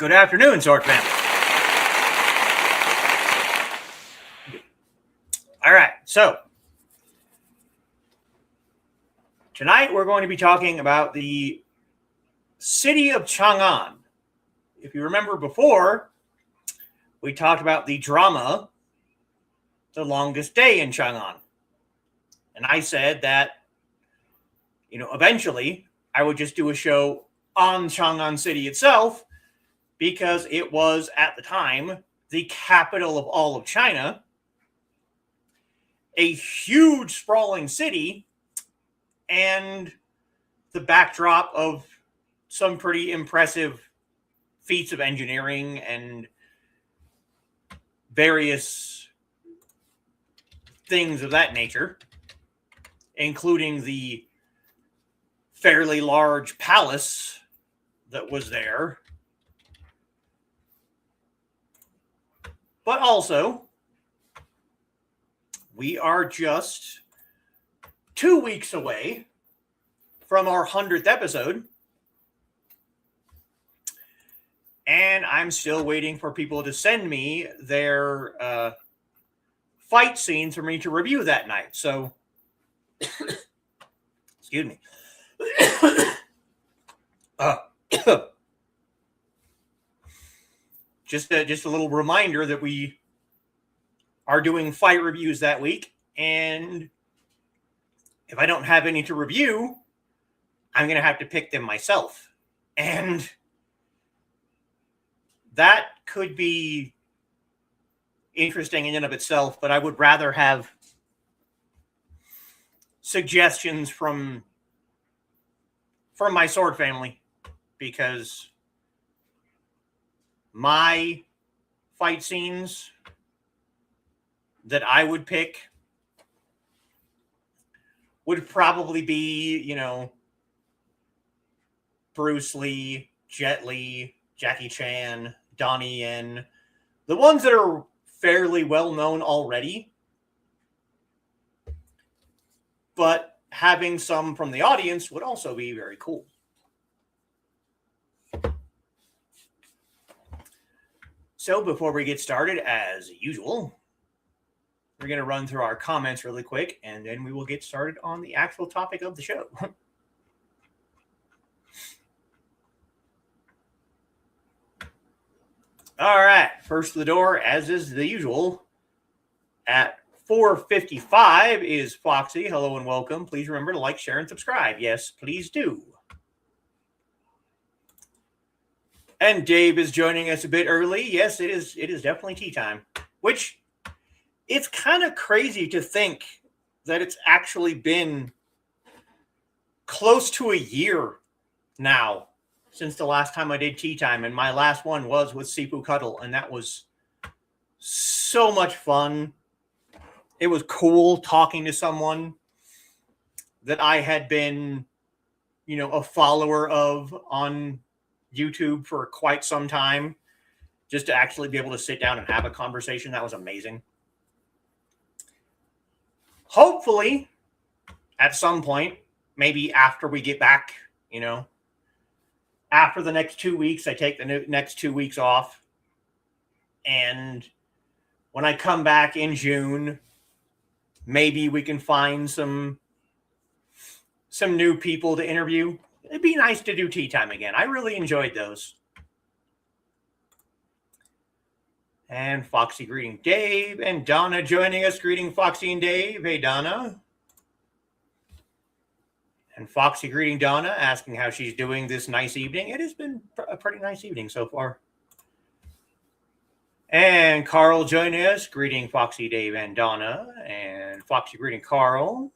Good afternoon, Sword family. All right, so tonight we're going to be talking about the city of Cháng'ān. If you remember before, we talked about the drama, The Longest Day in Cháng'ān. And I said that, eventually I would just do a show on Cháng'ān City itself because it was, at the time, the capital of all of China, a huge sprawling city, and the backdrop of some pretty impressive feats of engineering and various things of that nature, including the fairly large palace that was there. But also, we are just 2 weeks away from our 100th episode. And I'm still waiting for people to send me their fight scenes for me to review that night. So, excuse me. Just a little reminder that we are doing fight reviews that week. And if I don't have any to review, I'm going to have to pick them myself. And that could be interesting in and of itself, but I would rather have suggestions from my sword family, because my fight scenes that I would pick would probably be, Bruce Lee, Jet Li, Jackie Chan, Donnie Yen, the ones that are fairly well known already. But having some from the audience would also be very cool. So before we get started, as usual, we're going to run through our comments really quick, and then we will get started on the actual topic of the show. All right, first to the door, as is the usual, at 4:55 is Foxy. Hello and welcome. Please remember to like, share, and subscribe. Yes, please do. And Dave is joining us a bit early. Yes, it is definitely tea time, which it's kind of crazy to think that it's actually been close to a year now since the last time I did tea time. And my last one was with Sipu Cuddle, and that was so much fun. It was cool talking to someone that I had been, a follower of on YouTube for quite some time, just to actually be able to sit down and have a conversation. That was amazing. Hopefully, at some point, maybe after we get back, after the next 2 weeks, I take the next 2 weeks off. And when I come back in June, maybe we can find some new people to interview. It'd be nice to do tea time again. I really enjoyed those. And Foxy greeting Dave, and Donna joining us, greeting Foxy and Dave. Hey, Donna. And Foxy greeting Donna, asking how she's doing this nice evening. It has been a pretty nice evening so far. And Carl joining us, greeting Foxy, Dave, and Donna. And Foxy greeting Carl.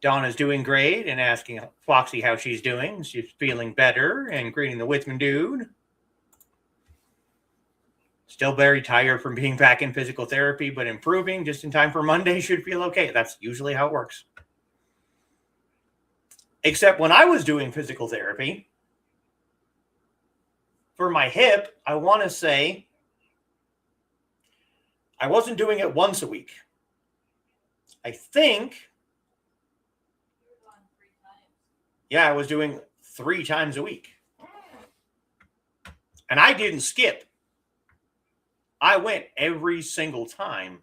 Donna's doing great and asking Foxy how she's doing. She's feeling better, and greeting the Whitman dude. Still very tired from being back in physical therapy, but improving just in time for Monday. Should feel okay. That's usually how it works. Except when I was doing physical therapy, for my hip, I want to say I wasn't doing it once a week. I think, yeah, I was doing 3 times a week. And I didn't skip. I went every single time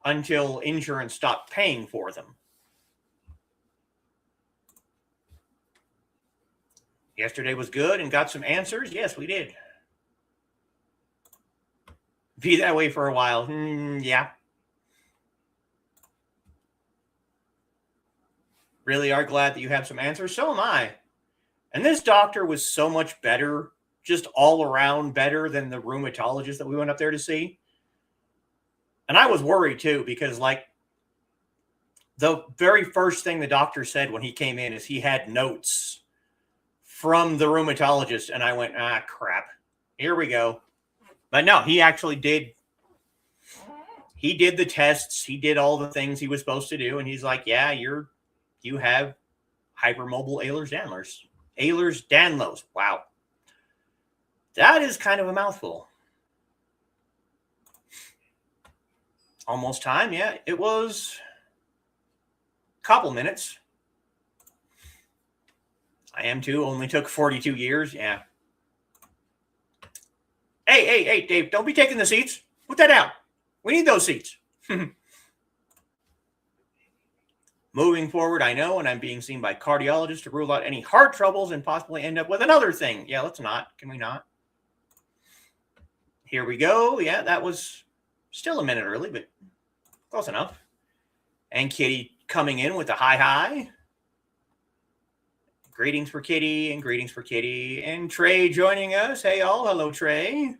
until insurance stopped paying for them. Yesterday was good and got some answers. Yes, we did. Be that way for a while. Yeah. Really are glad that you have some answers. So am I. And this doctor was so much better, just all around better than the rheumatologist that we went up there to see. And I was worried too, because like the very first thing the doctor said when he came in is he had notes from the rheumatologist. And I went, crap, here we go. But no, he actually did. He did the tests. He did all the things he was supposed to do. And he's like, yeah, you have hypermobile Ehlers-Danlos. Ehlers-Danlos. Wow. That is kind of a mouthful. Almost time. Yeah, it was a couple minutes. I am too. Only took 42 years. Yeah. Hey, Dave, don't be taking the seats. Put that down. We need those seats. Moving forward, I know, and I'm being seen by cardiologists to rule out any heart troubles and possibly end up with another thing. Yeah, let's not. Can we not? Here we go. Yeah, that was still a minute early, but close enough. And Kitty coming in with a hi. Greetings for Kitty and greetings for Kitty. And Trey joining us. Hey, all. Hello, Trey.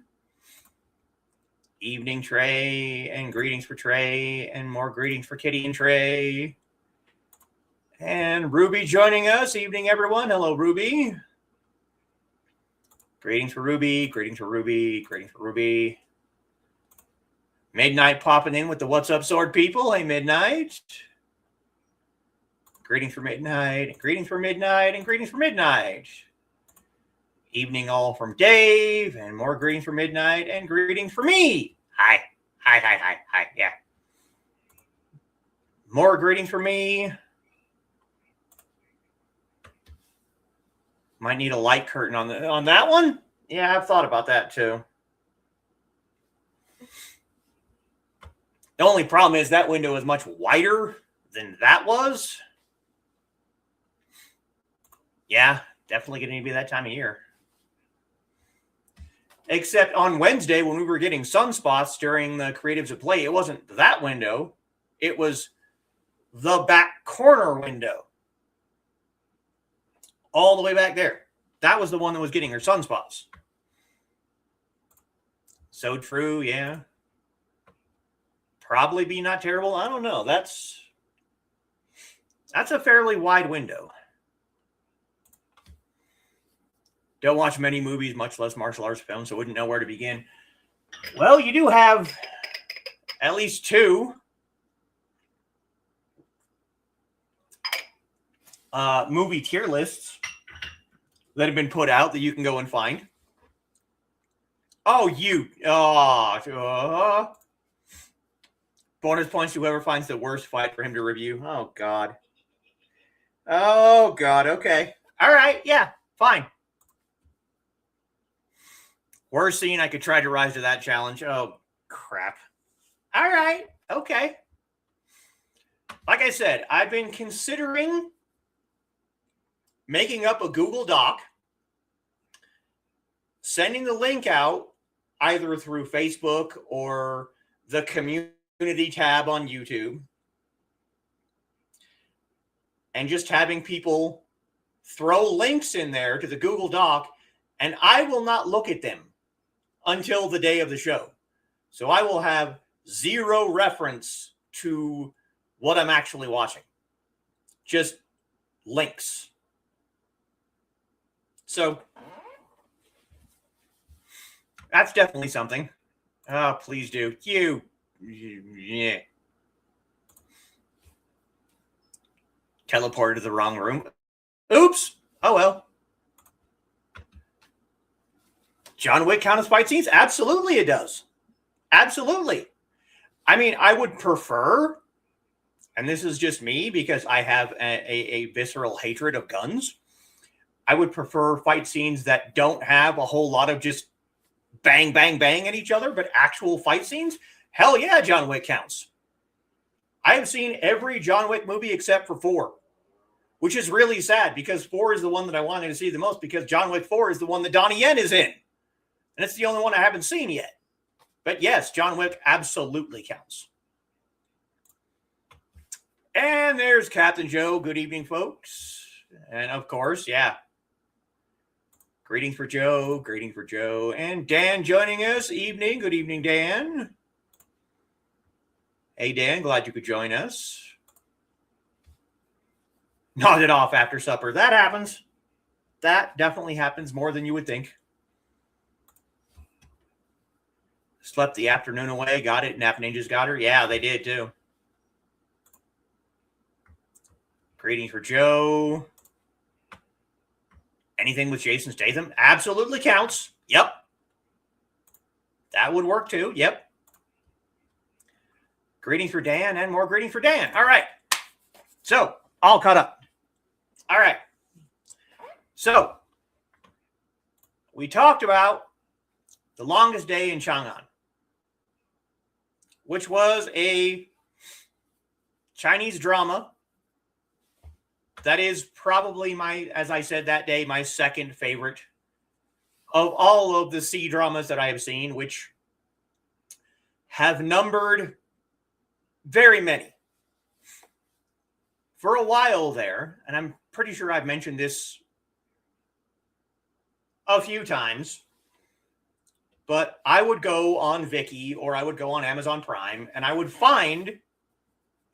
Evening, Trey. And greetings for Trey. And more greetings for Kitty and Trey. And Ruby joining us. Evening, everyone. Hello, Ruby. Greetings for Ruby. Greetings for Ruby. Greetings for Ruby. Midnight popping in with the What's Up Sword people. Hey, Midnight. Greetings for Midnight. And greetings for Midnight. And greetings for Midnight. Evening all from Dave. And more greetings for Midnight. And greetings for me. Hi. Hi. Yeah. More greetings for me. Might need a light curtain on that one. Yeah, I've thought about that too. The only problem is that window is much wider than that was. Yeah, definitely going to be that time of year. Except on Wednesday when we were getting sunspots during the Creatives at Play, it wasn't that window. It was the back corner window. All the way back there. That was the one that was getting her sunspots. So true, yeah. Probably be not terrible. I don't know. That's a fairly wide window. Don't watch many movies, much less martial arts films, so wouldn't know where to begin. Well, you do have at least two movie tier lists that have been put out that you can go and find. Bonus points to whoever finds the worst fight for him to review. Oh, God. Okay. All right. Yeah, fine. Worst scene, I could try to rise to that challenge. Oh, crap. All right. Okay. Like I said, I've been considering making up a Google Doc, sending the link out either through Facebook or the community tab on YouTube, and just having people throw links in there to the Google Doc, and I will not look at them until the day of the show. So I will have zero reference to what I'm actually watching. Just links. So that's definitely something. Oh, please do. Yeah. Teleported to the wrong room. Oops. Oh, well. John Wick count as fight scenes? Absolutely it does. Absolutely. I mean, I would prefer, and this is just me because I have a visceral hatred of guns, I would prefer fight scenes that don't have a whole lot of just bang, bang, bang at each other, but actual fight scenes, hell yeah, John Wick counts. I have seen every John Wick movie except for 4, which is really sad because 4 is the one that I wanted to see the most because John Wick 4 is the one that Donnie Yen is in. And it's the only one I haven't seen yet. But yes, John Wick absolutely counts. And there's Captain Joe. Good evening, folks. And of course, yeah. Greetings for Joe. Greetings for Joe. And Dan joining us. Evening. Good evening, Dan. Hey, Dan. Glad you could join us. Nodded off after supper. That happens. That definitely happens more than you would think. Slept the afternoon away. Got it. Nap Ninjas got her. Yeah, they did too. Greetings for Joe. Anything with Jason Statham? Absolutely counts. Yep. That would work too. Yep. Greetings for Dan and more greetings for Dan. All right. So, all caught up. All right. So, we talked about The Longest Day in Cháng'ān, which was a Chinese drama that is probably as I said that day, my second favorite of all of the C dramas that I have seen, which have numbered very many. For a while there, and I'm pretty sure I've mentioned this a few times, but I would go on Viki or I would go on Amazon Prime and I would find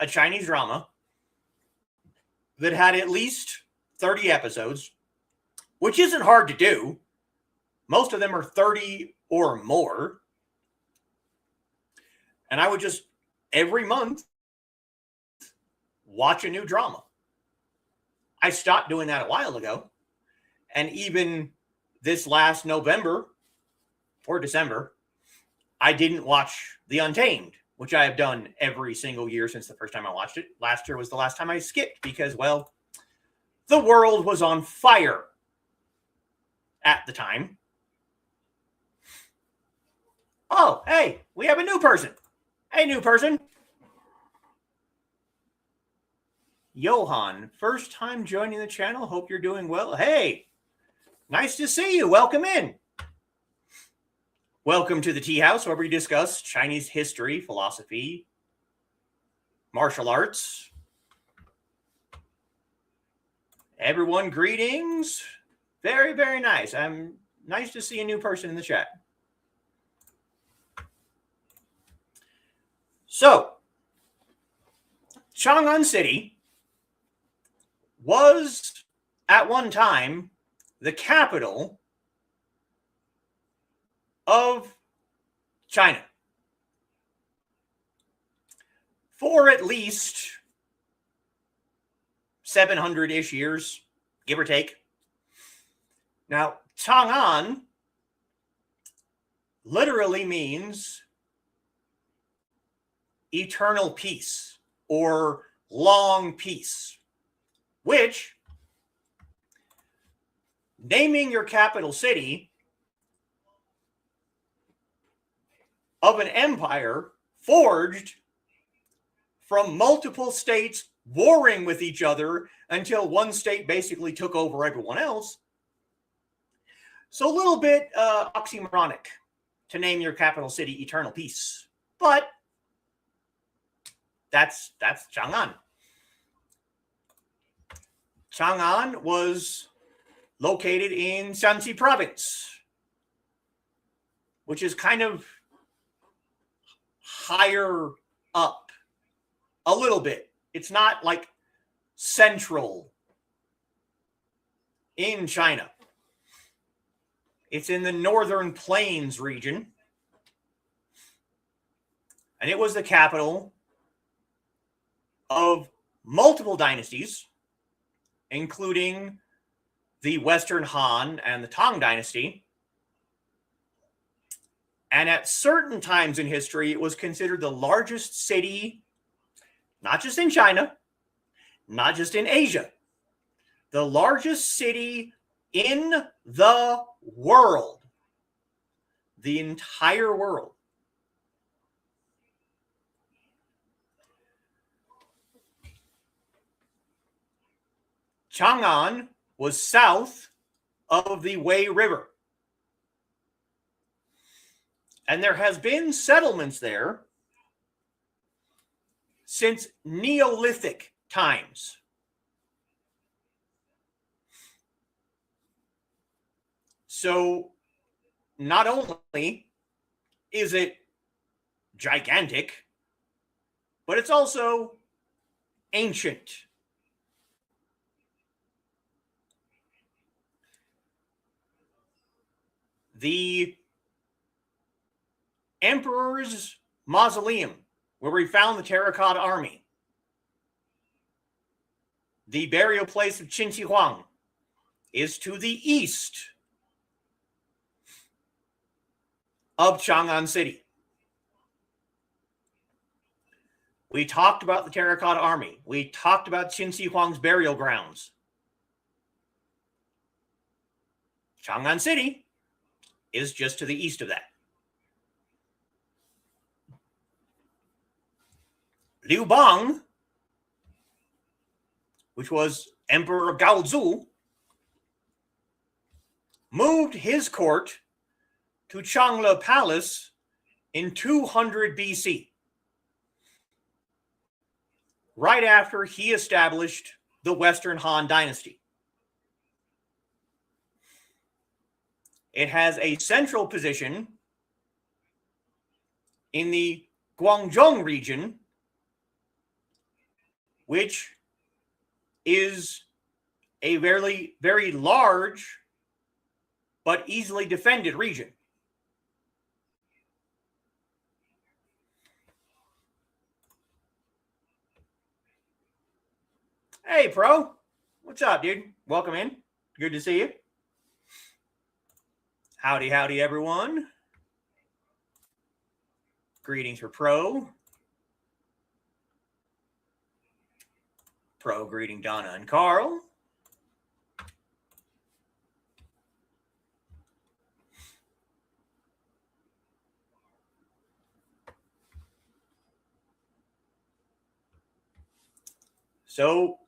a Chinese drama that had at least 30 episodes, which isn't hard to do. Most of them are 30 or more. And I would just, every month, watch a new drama. I stopped doing that a while ago. And even this last November or December, I didn't watch The Untamed, which I have done every single year since the first time I watched it. Last year was the last time I skipped because, well, the world was on fire at the time. Oh, hey, we have a new person. Hey, new person. Johan, first time joining the channel. Hope you're doing well. Hey, nice to see you. Welcome in. Welcome to the Teahouse, where we discuss Chinese history, philosophy, martial arts. Everyone, greetings. Very, very nice. Nice to see a new person in the chat. So, Cháng'ān City was, at one time, the capital of China for at least 700-ish years, give or take. Now, Cháng'ān literally means eternal peace or long peace, which, naming your capital city of an empire forged from multiple states warring with each other until one state basically took over everyone else. So a little bit oxymoronic to name your capital city Eternal Peace. But that's Cháng'ān. Cháng'ān was located in Shanxi province, which is kind of higher up a little bit. It's not like central in China. It's in the northern plains region. And it was the capital of multiple dynasties, including the Western Han and the Tang dynasty. And at certain times in history, it was considered the largest city, not just in China, not just in Asia, the largest city in the world. the entire world. Cháng'ān was south of the Wei River. And there has been settlements there since Neolithic times. So not only is it gigantic, but it's also ancient. The Emperor's Mausoleum, where we found the Terracotta Army, the burial place of Qin Shi Huang, is to the east of Cháng'ān City. We talked about the Terracotta Army. We talked about Qin Shi Huang's burial grounds. Cháng'ān City is just to the east of that. Liu Bang, which was Emperor Gaozu, moved his court to Cháng'ān Palace in 200 BC, right after he established the Western Han Dynasty. It has a central position in the Guangdong region, which is a very, very large but easily defended region. Hey, Pro. What's up, dude? Welcome in. Good to see you. Howdy, howdy, everyone. Greetings for Pro. Pro greeting Donna and Carl. So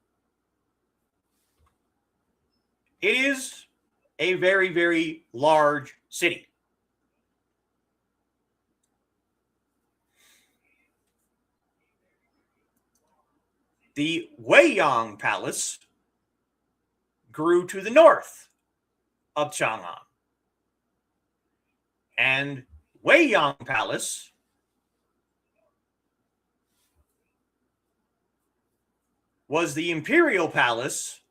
it is a very, very large city. The Weiyang Palace grew to the north of Cháng'ān. And Weiyang Palace was the imperial palace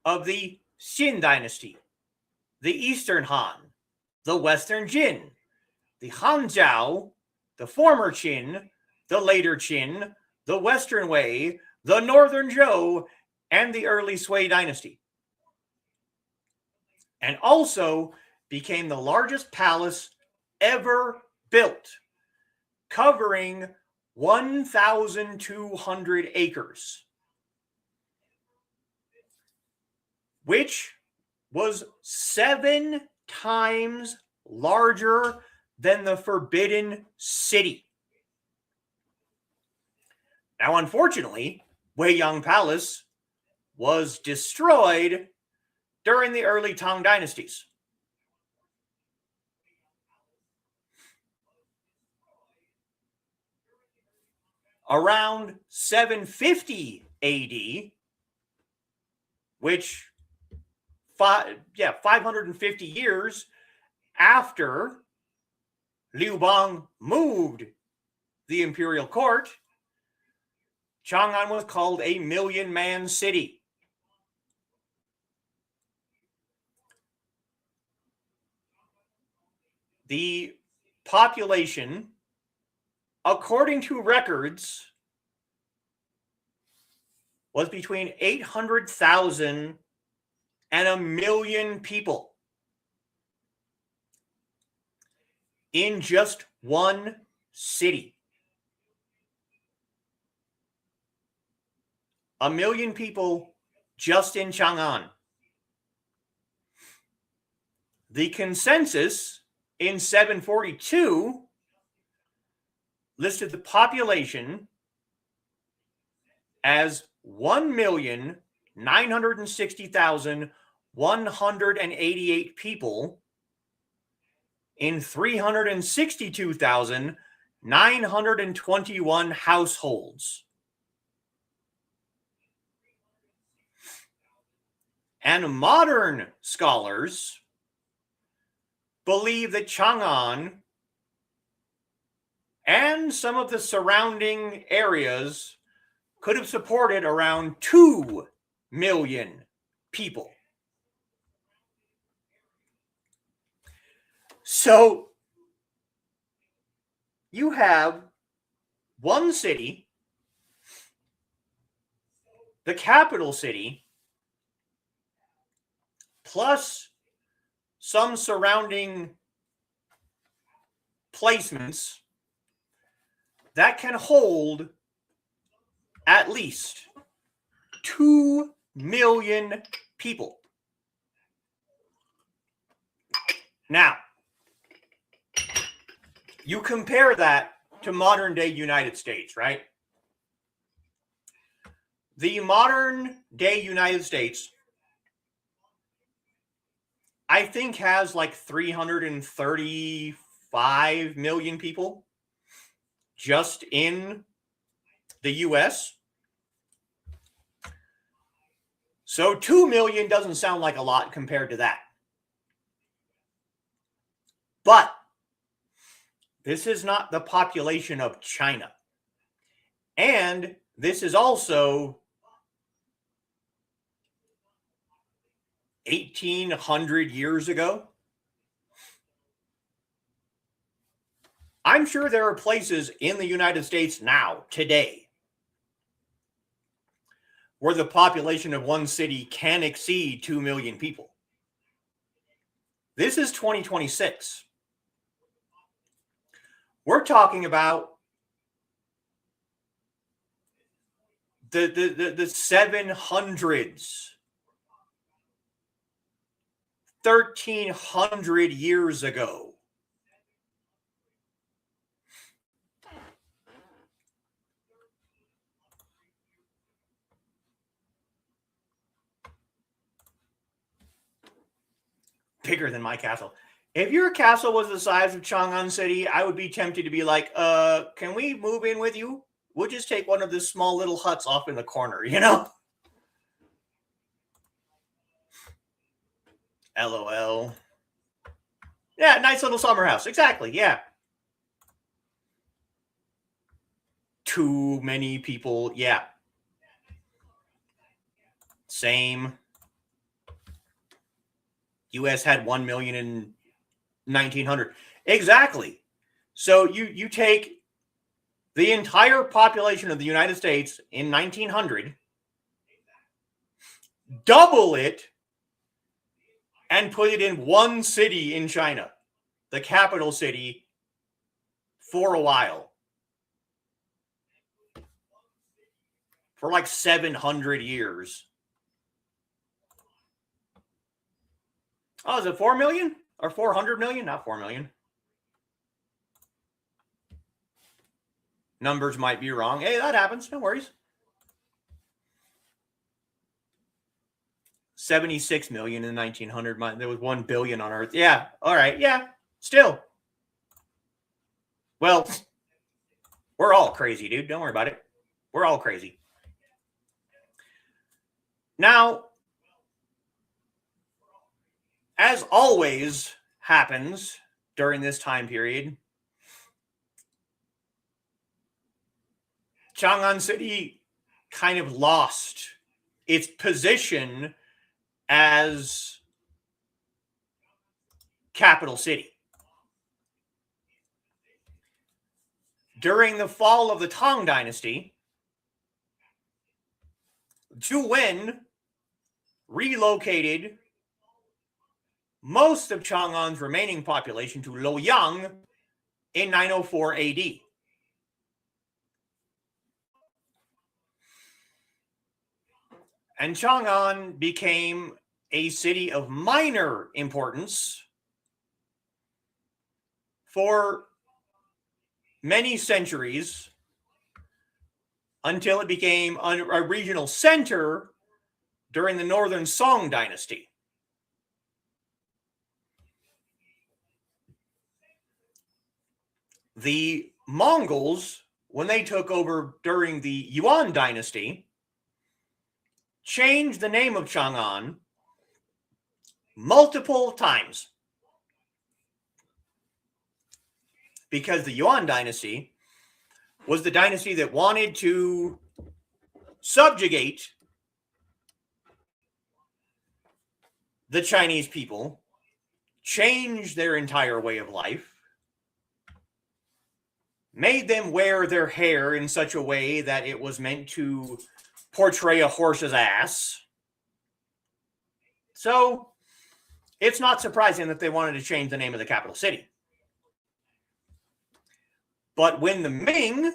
of the Xin Dynasty, the Eastern Han, the Western Jin, the Hanzhao, the former Qin, the later Qin, the Western Wei, the Northern Zhou, and the early Sui Dynasty. And also became the largest palace ever built, covering 1,200 acres, which was 7 times larger than the Forbidden City. Now, unfortunately, Weiyang Palace was destroyed during the early Tang dynasties. Around 750 AD, which 550 years after Liu Bang moved the imperial court, Cháng'ān was called a million-man city. The population, according to records, was between 800,000 and 1 million people in just one city. 1 million people just in Cháng'ān. The consensus in 742 listed the population as 1,960,188 people in 362,921 households. And modern scholars believe that Cháng'ān and some of the surrounding areas could have supported around 2 million people. So you have one city, the capital city, plus some surrounding placements that can hold at least 2 million people. Now, you compare that to modern day United States, right? The modern day United States, I think, has like 335 million people just in the US. So 2 million doesn't sound like a lot compared to that. But this is not the population of China. And this is also 1,800 years ago. I'm sure there are places in the United States now, today, where the population of one city can exceed 2 million people. This is 2026. We're talking about the 700s, 1,300 years ago. Bigger than my castle. If your castle was the size of Cháng'ān City, I would be tempted to be like, can we move in with you? We'll just take one of the small little huts off in the corner, you know? LOL. Yeah, nice little summer house. Exactly, yeah. Too many people, yeah. Same. US had 1 million in 1900. Exactly. So you take the entire population of the United States in 1900, double it, and put it in one city in China, the capital city, for a while. For like 700 years. Oh, is it 4 million or 400 million? Not 4 million. Numbers might be wrong. Hey, that happens. No worries. 76 million in 1900. There was 1 billion on Earth. Yeah. All right. Yeah. Still. Well, we're all crazy, dude. Don't worry about it. We're all crazy. Now, as always happens during this time period, Cháng'ān City kind of lost its position as capital city. During the fall of the Tang Dynasty, Zhu Wen relocated most of Cháng'ān's remaining population to Luoyang in 904 AD. And Cháng'ān became a city of minor importance for many centuries until it became a regional center during the Northern Song dynasty. The Mongols, when they took over during the Yuan dynasty, changed the name of Cháng'ān multiple times. Because the Yuan dynasty was the dynasty that wanted to subjugate the Chinese people, change their entire way of life, made them wear their hair in such a way that it was meant to portray a horse's ass. So it's not surprising that they wanted to change the name of the capital city. But when the Ming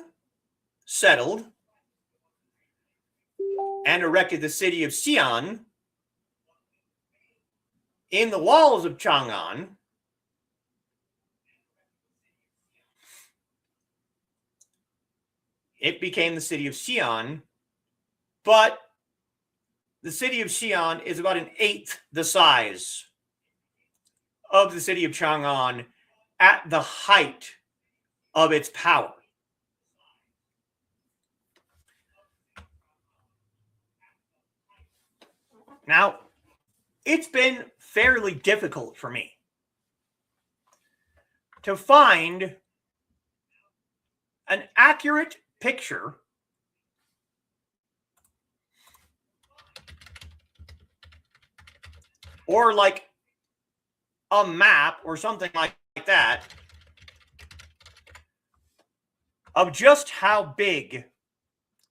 settled and erected the city of Xi'an in the walls of Cháng'ān, it became the city of Xi'an, but the city of Xi'an is about an eighth the size of the city of Cháng'ān at the height of its power. Now, it's been fairly difficult for me to find an accurate picture or like a map or something like that of just how big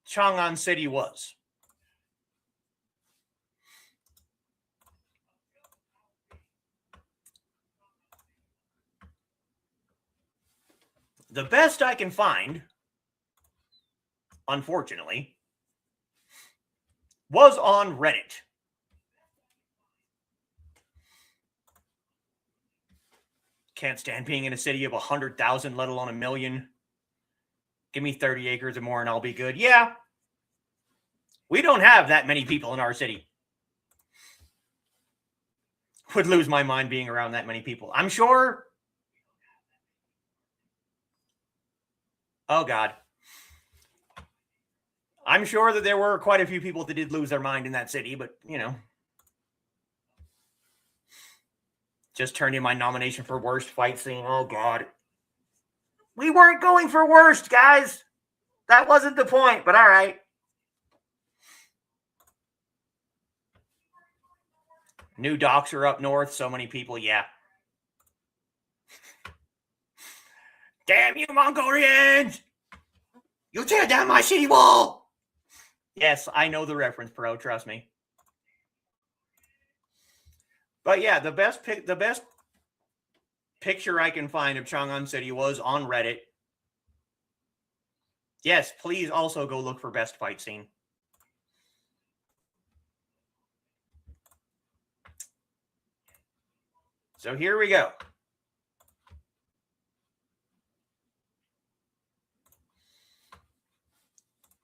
Cháng'ān City was. The best I can find, unfortunately, was on Reddit. Can't stand being in a city of 100,000, let alone a million. Give me 30 acres or more and I'll be good. Yeah. We don't have that many people in our city. Would lose my mind being around that many people. I'm sure. Oh, God. I'm sure that there were quite a few people that did lose their mind in that city, but, you know. Just turned in my nomination for worst fight scene. Oh, God. We weren't going for worst, guys. That wasn't the point, but all right. New docks are up north. So many people, yeah. Damn you, Mongolians! You tear down my city wall! Yes, I know the reference, bro. Trust me. But yeah, the best picture I can find of Cháng'ān City was on Reddit. Yes, please also go look for best fight scene. So here we go.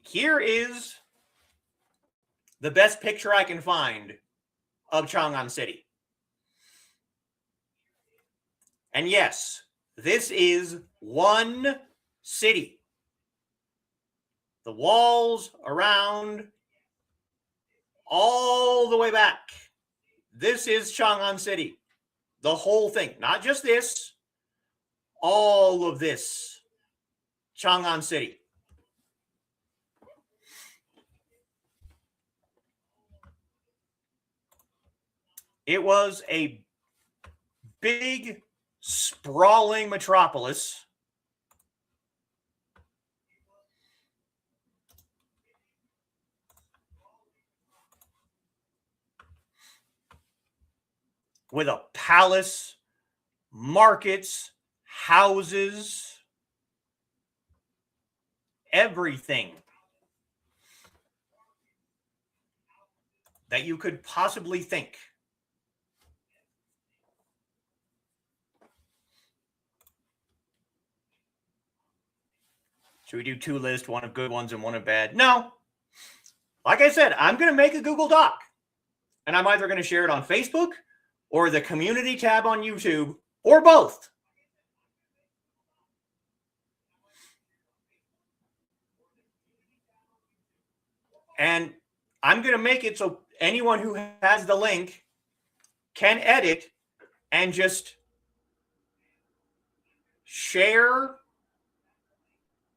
Here is the best picture I can find of Cháng'ān City. And yes, this is one city. The walls around all the way back. This is Cháng'ān City. The whole thing. Not just this. All of this. Cháng'ān City. It was a big, sprawling metropolis. With a palace, markets, houses, everything that you could possibly think. Should we do two lists, one of good ones and one of bad? No. Like I said, I'm going to make a Google Doc, and I'm either going to share it on Facebook or the community tab on YouTube, or both. And I'm going to make it so anyone who has the link can edit and just share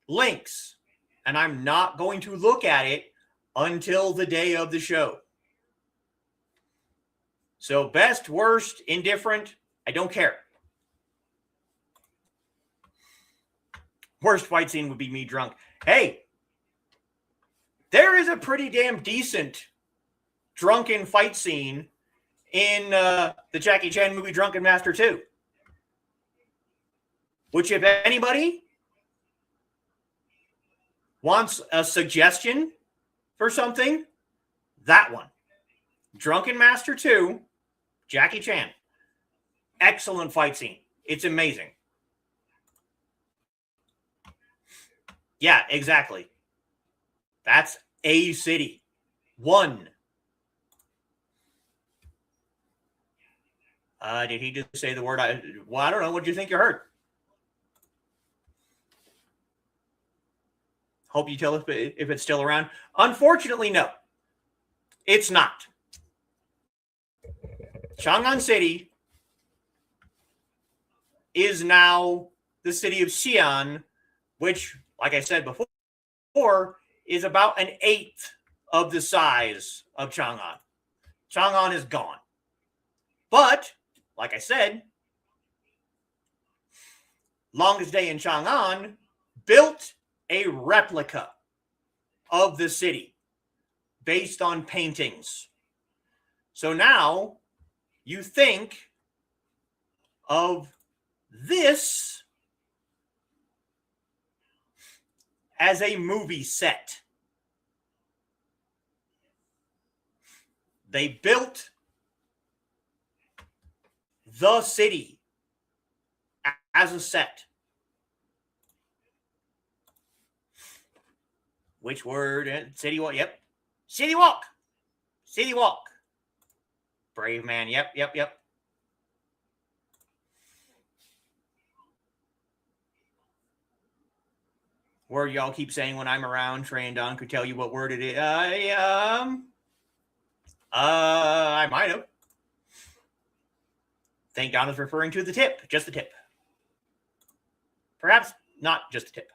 links. And I'm not going to look at it until the day of the show. So best, worst, indifferent, I don't care. Worst fight scene would be me drunk. Hey, there is a pretty damn decent drunken fight scene in the Jackie Chan movie Drunken Master 2. Which, if anybody wants a suggestion for something, that one. Drunken Master 2, Jackie Chan. Excellent fight scene. It's amazing. Yeah, exactly. That's a city. One. Did he just say the word? I don't know. What do you think you heard? Hope you tell us if it's still around. Unfortunately, no. It's not. Cháng'ān City is now the city of Xi'an, which, like I said before, is about an eighth of the size of Cháng'ān. Cháng'ān is gone. But, like I said, Longest Day in Cháng'ān built a replica of the city based on paintings. So now you think of this as a movie set. They built the city as a set. Which word? City walk. Yep. City walk. City walk. Brave man. Yep. Word y'all keep saying when I'm around. Trey and Don could tell you what word it is. I might have. Think Don is referring to the tip. Just the tip. Perhaps not just the tip.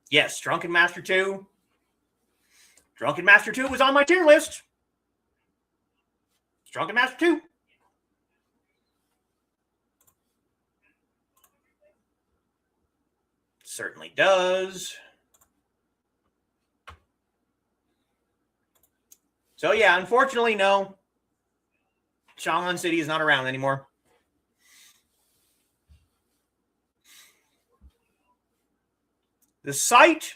Yes, Drunken Master 2. Drunken Master 2 was on my tier list. Drunken Master 2. Certainly does. So yeah, unfortunately, no. Cháng'ān City is not around anymore. The site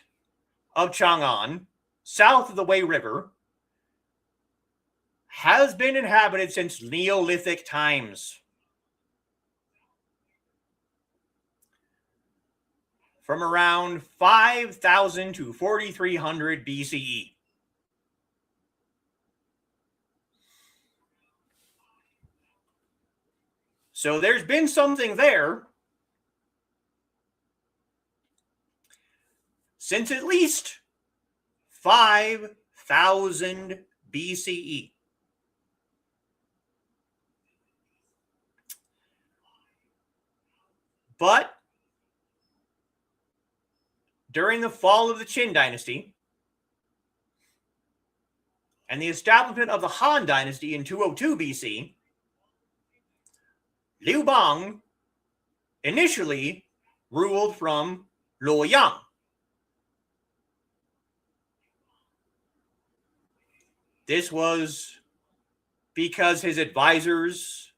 of Cháng'ān, south of the Wei River, has been inhabited since Neolithic times. From around 5,000 to 4,300 BCE. So there's been something there since at least 5,000 BCE. But during the fall of the Qin dynasty and the establishment of the Han dynasty in 202 BC, Liu Bang initially ruled from Luoyang. This was because his advisors,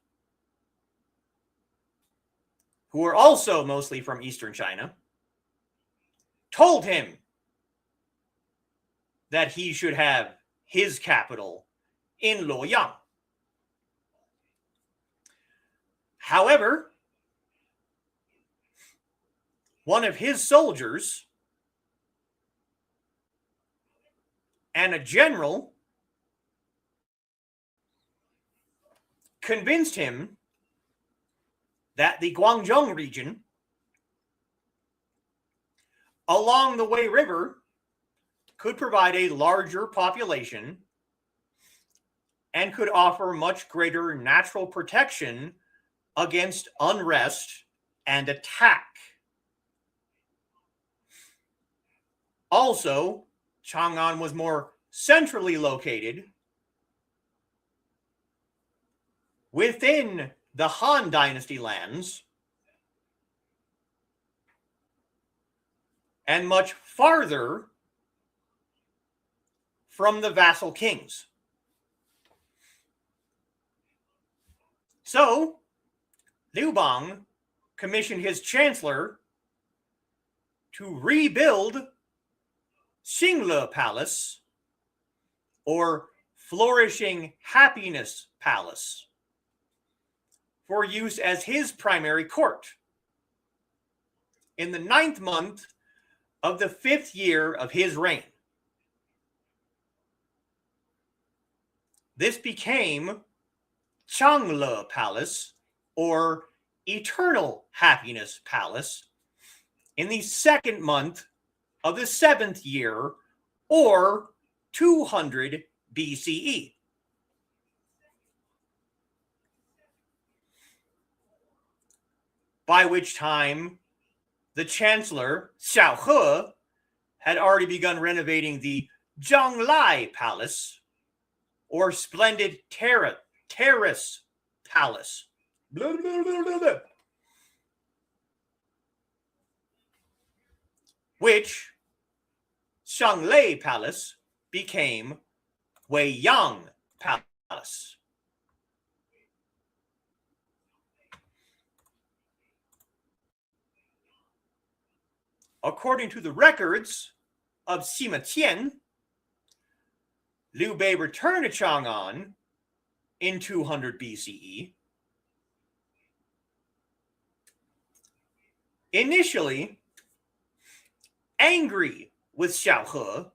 who were also mostly from Eastern China, told him that he should have his capital in Luoyang. However, one of his soldiers and a general convinced him that the Guangzhou region along the Wei River could provide a larger population and could offer much greater natural protection against unrest and attack. Also, Cháng'ān was more centrally located within the Han Dynasty lands and much farther from the vassal kings. So, Liu Bang commissioned his chancellor to rebuild Xingle Palace, or Flourishing Happiness Palace, for use as his primary court in the 9th month of the 5th year of his reign. This became Cháng'ān Palace, or Eternal Happiness Palace, in the 2nd month of the 7th year, or 200 BCE. By which time the chancellor, Xiao He, had already begun renovating the Zhonglai Palace, or Splendid Terrace Palace. Blah, blah, blah, blah, blah. Which Shanglei Palace became Weiyang Palace. According to the records of Sima Qian, Liu Bei returned to Cháng'ān in 200 BCE. Initially, angry with Xiao He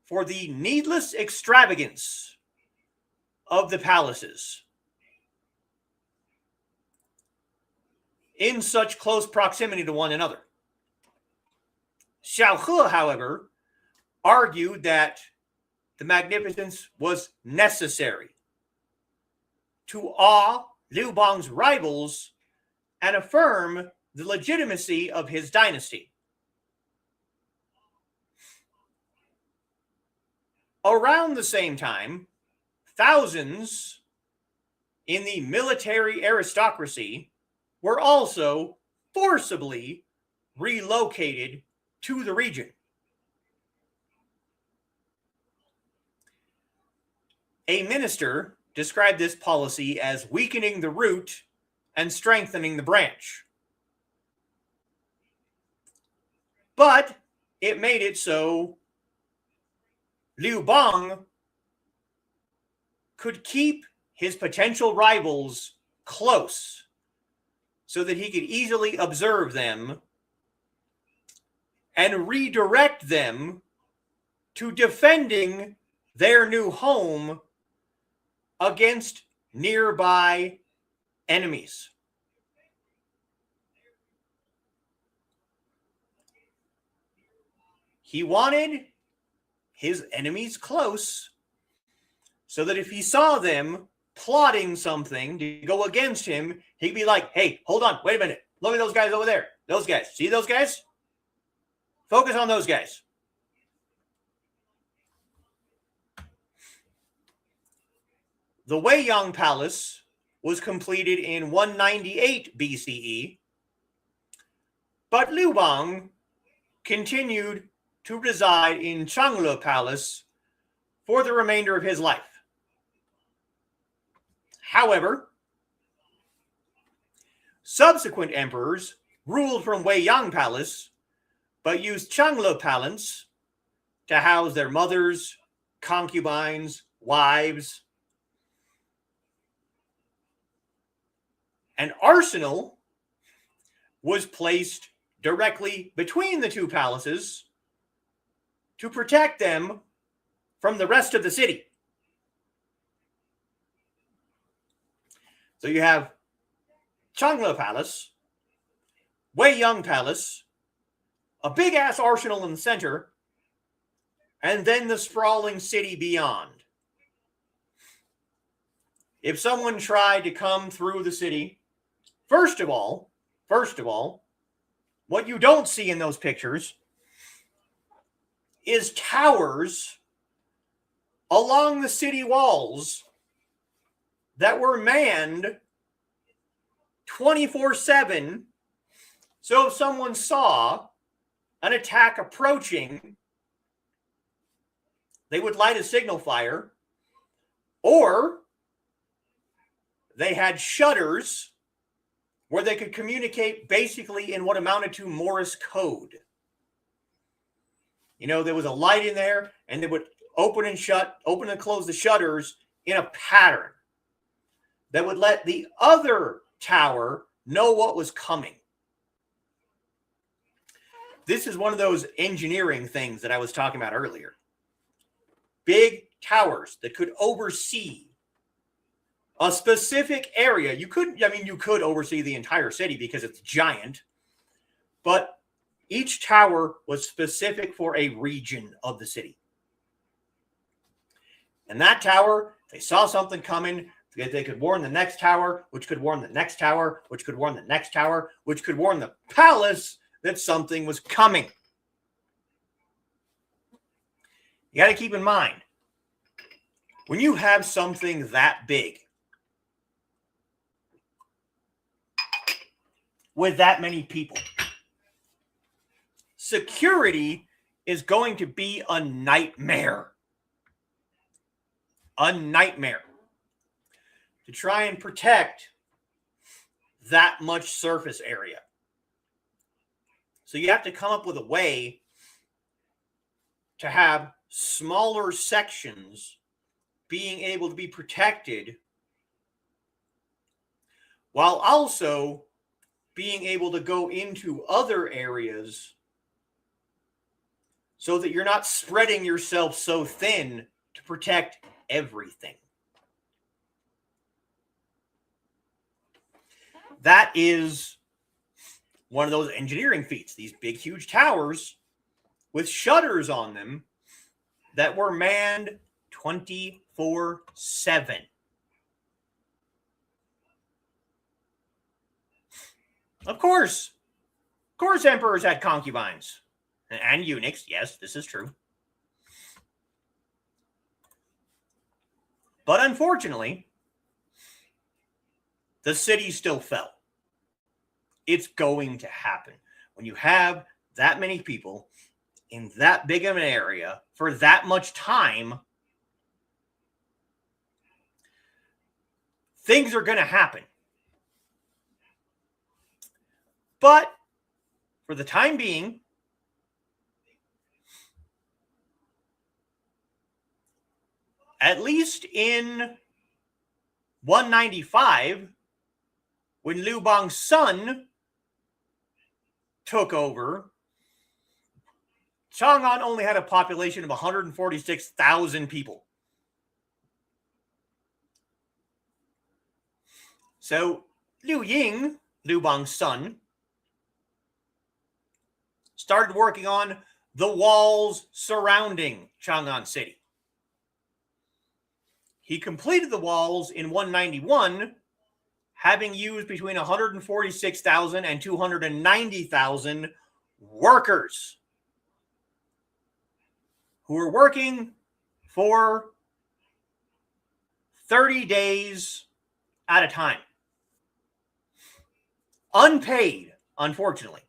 for the needless extravagance of the palaces in such close proximity to one another. Xiao He, however, argued that the magnificence was necessary to awe Liu Bang's rivals and affirm the legitimacy of his dynasty. Around the same time, thousands in the military aristocracy were also forcibly relocated to the region. A minister described this policy as weakening the root and strengthening the branch. But it made it so Liu Bang could keep his potential rivals close so that he could easily observe them and redirect them to defending their new home against nearby enemies. He wanted his enemies close so that if he saw them plotting something to go against him, he'd be like, hey, hold on, wait a minute. Look at those guys over there. Those guys. See those guys? Focus on those guys. The Weiyang Palace was completed in 198 BCE, but Liu Bang continued to reside in Cháng'ān Palace for the remainder of his life. However, subsequent emperors ruled from Weiyang Palace, but used Cháng'ān Palace to house their mothers, concubines, wives. An arsenal was placed directly between the two palaces to protect them from the rest of the city. So you have Cháng'ān Palace, Weiyang Palace, a big-ass arsenal in the center, and then the sprawling city beyond. If someone tried to come through the city, first of all, what you don't see in those pictures is towers along the city walls that were manned 24/7. So if someone saw an attack approaching, they would light a signal fire, or they had shutters where they could communicate basically in what amounted to Morse code. You know, there was a light in there, and they would open and close the shutters in a pattern that would let the other tower know what was coming. This is one of those engineering things that I was talking about earlier. Big towers that could oversee a specific area. You could oversee the entire city because it's giant, but each tower was specific for a region of the city. And that tower, if they saw something coming, they could warn the next tower, which could warn the next tower, which could warn the next tower, which could warn the palace that something was coming. You got to keep in mind, when you have something that big, with that many people, security is going to be a nightmare. A nightmare to try and protect that much surface area. So you have to come up with a way to have smaller sections being able to be protected while also being able to go into other areas so that you're not spreading yourself so thin to protect everything. That is one of those engineering feats, these big, huge towers with shutters on them that were manned 24/7. Of course, emperors had concubines and eunuchs. Yes, this is true. But unfortunately, the city still fell. It's going to happen. When you have that many people in that big of an area for that much time, things are going to happen. But for the time being, at least in 195, when Liu Bang's son took over, Cháng'ān only had a population of 146,000 people. So Liu Ying, Liu Bang's son, started working on the walls surrounding Cháng'ān city. He completed the walls in 191, having used between 146,000 and 290,000 workers who were working for 30 days at a time. Unpaid, unfortunately.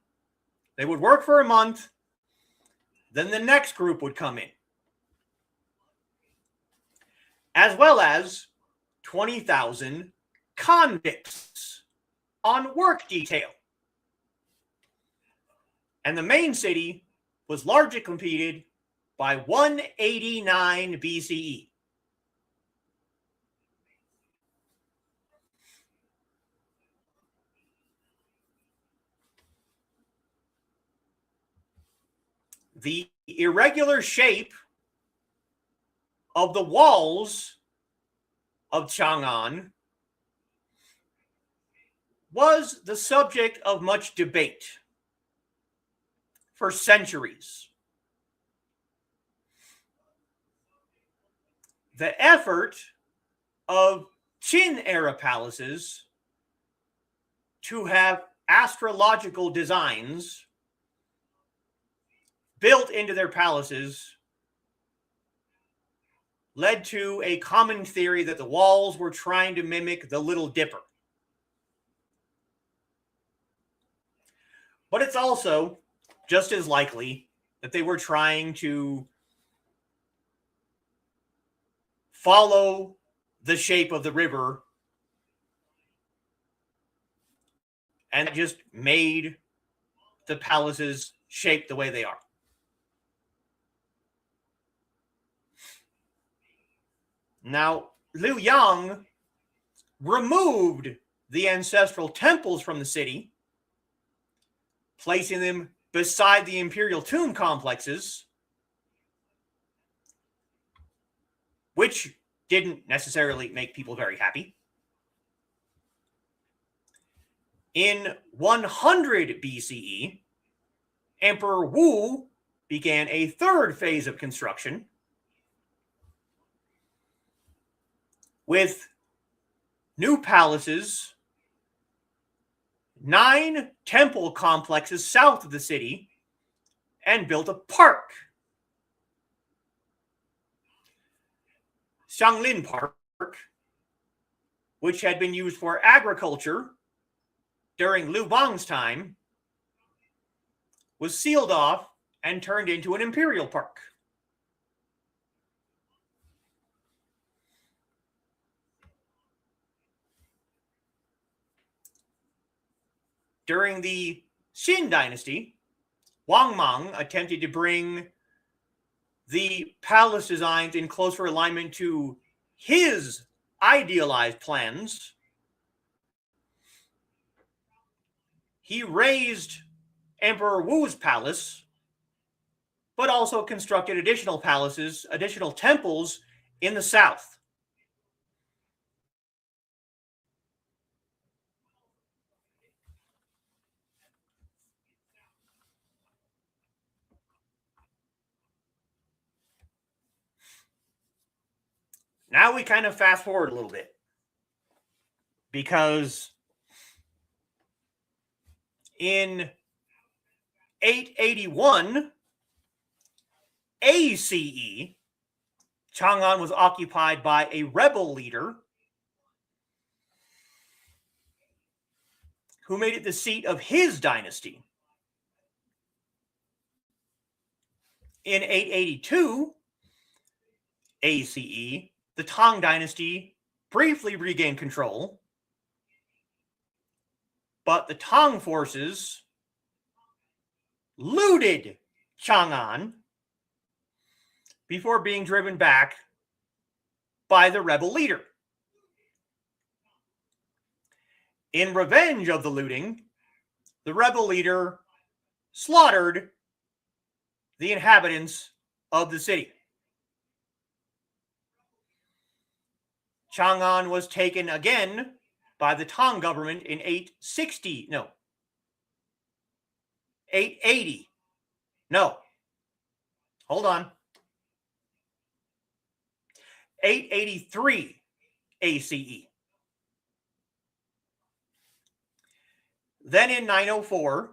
They would work for a month, then the next group would come in. As well as 20,000 convicts on work detail. And the main city was largely completed by 189 BCE. The irregular shape of the walls of Cháng'ān was the subject of much debate for centuries. The effort of Qin-era palaces to have astrological designs built into their palaces led to a common theory that the walls were trying to mimic the Little Dipper. But it's also just as likely that they were trying to follow the shape of the river and just made the palaces shape the way they are. Now, Liu Yang removed the ancestral temples from the city, placing them beside the imperial tomb complexes, which didn't necessarily make people very happy. In 100 BCE, Emperor Wu began a third phase of construction with new palaces, 9 temple complexes south of the city, and built a park. Cháng'ān Park, which had been used for agriculture during Liu Bang's time, was sealed off and turned into an imperial park. During the Xin dynasty, Wang Mang attempted to bring the palace designs in closer alignment to his idealized plans. He raised Emperor Wu's palace, but also constructed additional palaces, additional temples in the south. Now we kind of fast forward a little bit, because in 881 ACE, Cháng'ān was occupied by a rebel leader who made it the seat of his dynasty. In 882 ACE, the Tang dynasty briefly regained control, but the Tang forces looted Cháng'ān before being driven back by the rebel leader. In revenge of the looting, the rebel leader slaughtered the inhabitants of the city. Cháng'ān was taken again by the Tang government in 880. No. Hold on. 883 ACE. Then in 904,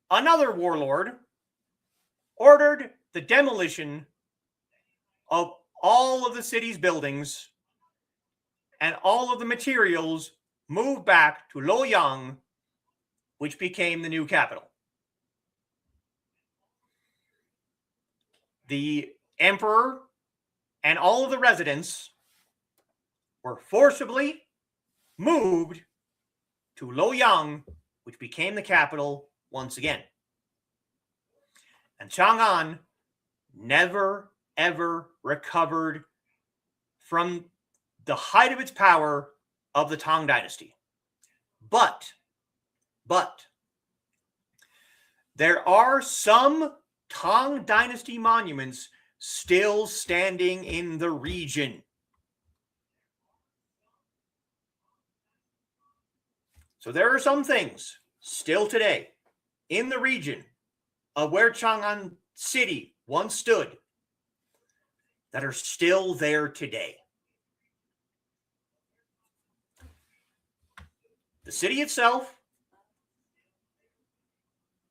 another warlord ordered the demolition of all of the city's buildings, and all of the materials moved back to Luoyang, which became the new capital. The emperor and all of the residents were forcibly moved to Luoyang, which became the capital once again. And Cháng'ān never, ever recovered from the height of its power of the Tang dynasty. But there are some Tang dynasty monuments still standing in the region. So there are some things still today in the region of where Cháng'ān City once stood that are still there today. The city itself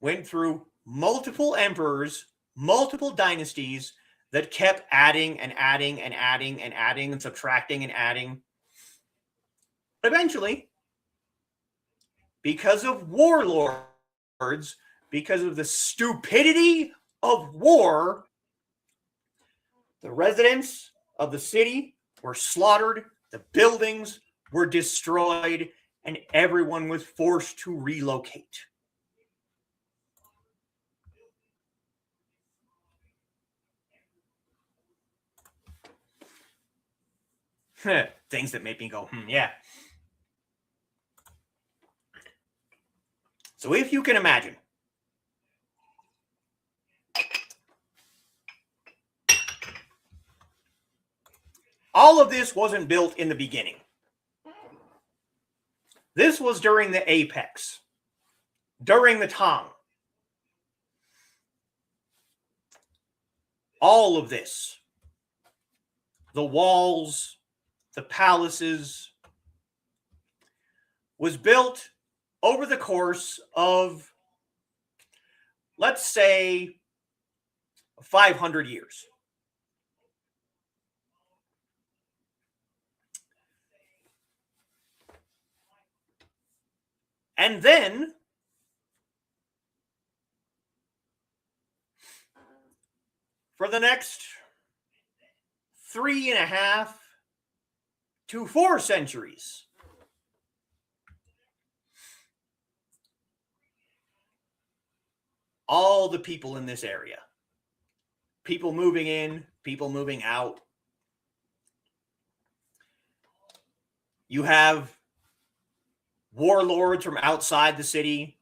went through multiple emperors, multiple dynasties that kept adding and adding and adding and adding and subtracting and adding. Eventually, because of warlords, because of the stupidity of war, the residents of the city were slaughtered, the buildings were destroyed, and everyone was forced to relocate. Things that make me go, yeah. So if you can imagine, all of this wasn't built in the beginning. This was during the apex, during the Tang. All of this, the walls, the palaces, was built over the course of, let's say, 500 years. And then for the next 3.5 to 4 centuries, all the people in this area, people moving in, people moving out. You have warlords from outside the city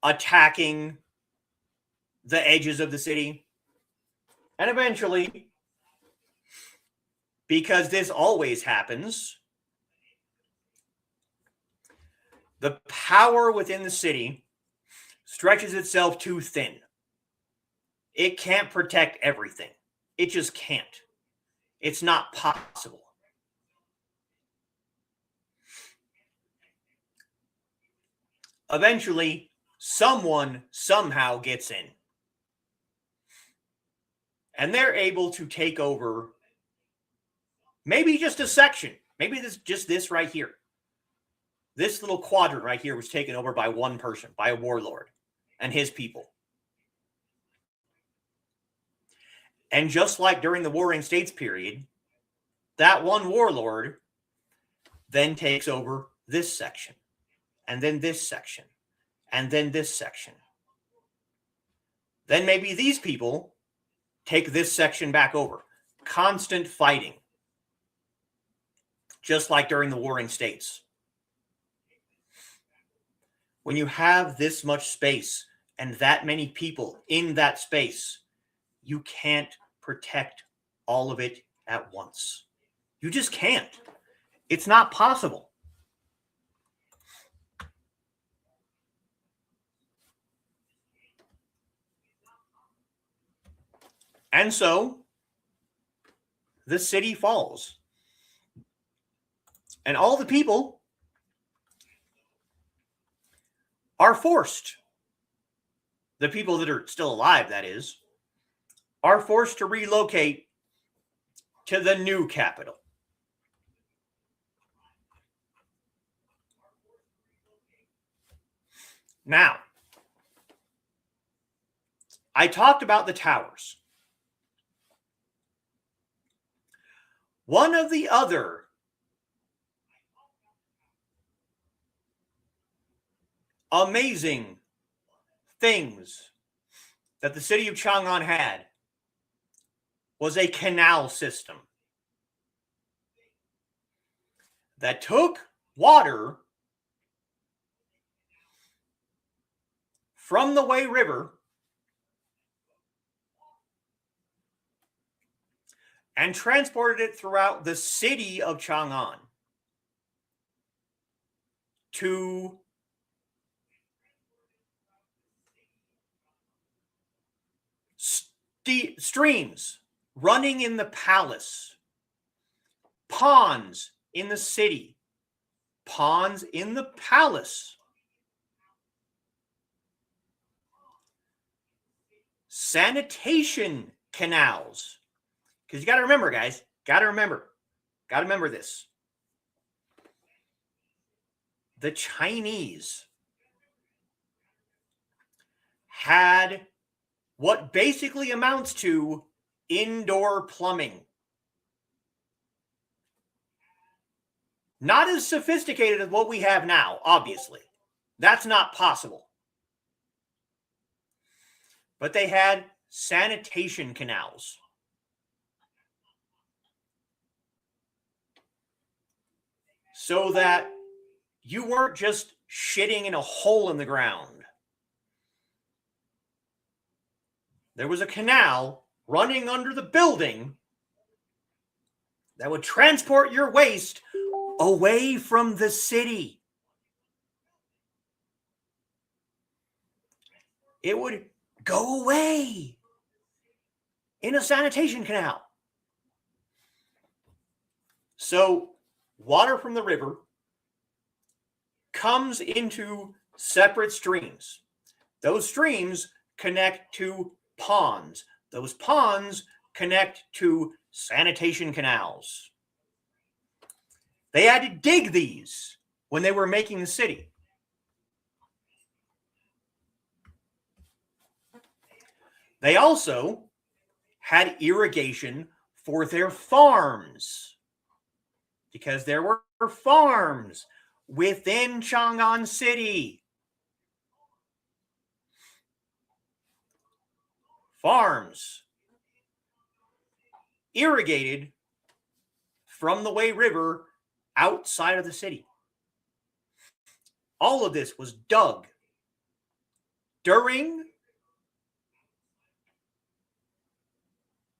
attacking the edges of the city. And eventually, because this always happens, the power within the city stretches itself too thin. It can't protect everything. It just can't. It's not possible. Eventually, someone somehow gets in. And they're able to take over maybe just a section. Maybe this right here. This little quadrant right here was taken over by one person, by a warlord and his people. And just like during the Warring States period, that one warlord then takes over this section, and then this section, and then this section. Then maybe these people take this section back over. Constant fighting. Just like during the Warring States. When you have this much space and that many people in that space, you can't protect all of it at once. You just can't. It's not possible. And so, the city falls. And all the people are forced, the people that are still alive, that is, are forced to relocate to the new capital. Now, I talked about the towers. One of the other amazing things that the city of Cháng'ān had was a canal system that took water from the Wei River and transported it throughout the city of Cháng'ān to streams running in the palace, ponds in the city, ponds in the palace, sanitation canals. Because you got to remember, guys, got to remember this. The Chinese had what basically amounts to indoor plumbing. Not as sophisticated as what we have now, obviously. That's not possible. But they had sanitation canals. So that you weren't just shitting in a hole in the ground. There was a canal running under the building that would transport your waste away from the city. It would go away in a sanitation canal. So water from the river comes into separate streams. Those streams connect to ponds. Those ponds connect to sanitation canals. They had to dig these when they were making the city. They also had irrigation for their farms, because there were farms within Cháng'ān City. Farms irrigated from the Wei River outside of the city. All of this was dug during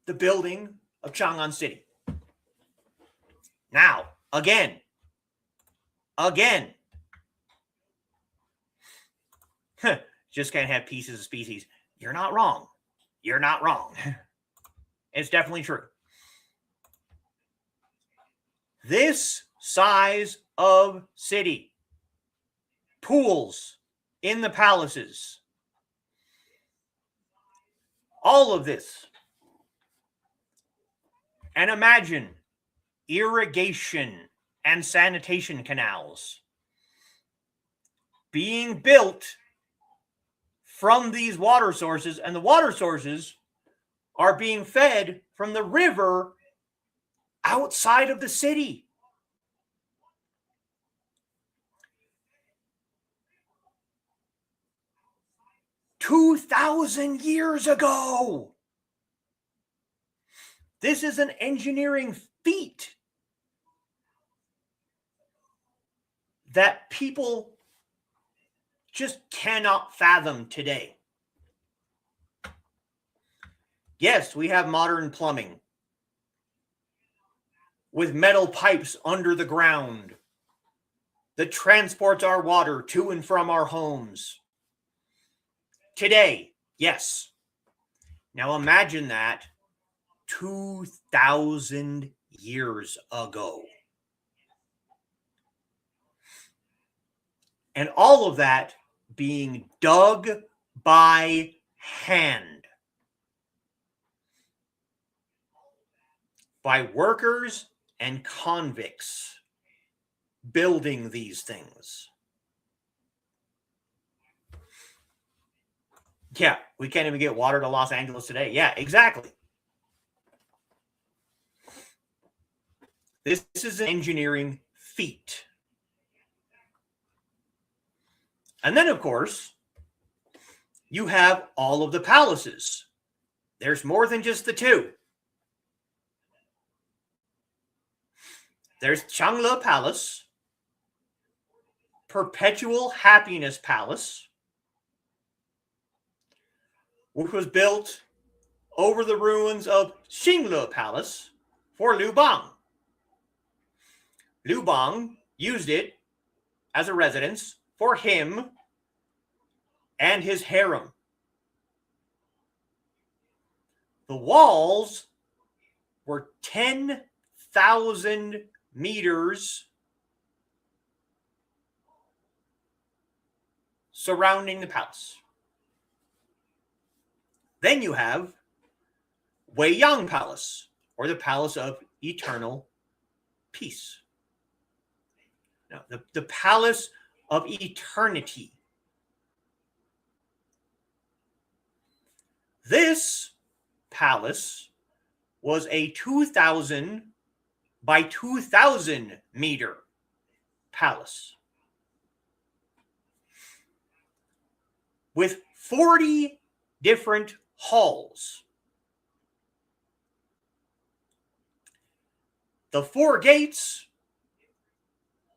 the building of Cháng'ān City. Now, again, just can't have pieces of species. You're not wrong. You're not wrong. It's definitely true. This size of city, pools in the palaces, all of this. And imagine irrigation and sanitation canals being built from these water sources, and the water sources are being fed from the river outside of the city. "2,000 years ago. This is an engineering feat that people just cannot fathom today. Yes, we have modern plumbing with metal pipes under the ground that transports our water to and from our homes. Today, yes. Now imagine that 2,000 years ago. And all of that being dug by hand by workers and convicts building these things. Yeah, we can't even get water to Los Angeles today. Yeah, exactly. This is an engineering feat. And then, of course, you have all of the palaces. There's more than just the two. There's Cháng'ān Palace, Perpetual Happiness Palace, which was built over the ruins of Cháng'ān Palace, for Liu Bang. Liu Bang used it as a residence for him and his harem. The walls were 10,000 meters surrounding the palace. Then you have Weiyang Palace, or the Palace of Eternal Peace. Now, the Palace of Eternity. This palace was a 2,000 by 2,000 meter palace with 40 different halls. The 4 gates